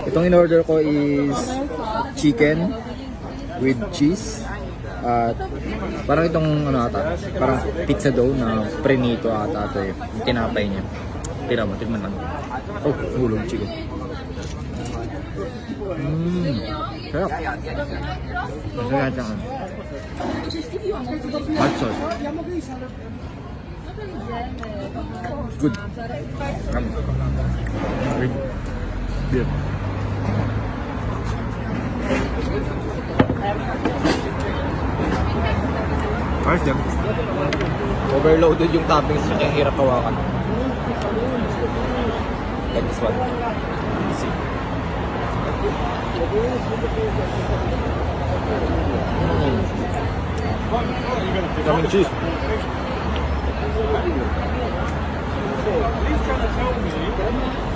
Itong in-order ko is chicken with cheese. At parang itong ano ata, parang pizza dough na prenito ata ito yung tinapay niya. Tira mo, tignan lang. Oh, hulog chicken. Sarap. Masarap siyang hot sauce. Good. Beer. Ayos din. Overloaded yung toppings niya, kaya hirap hawakan. Like this one. See. Coming cheese. Please try to tell me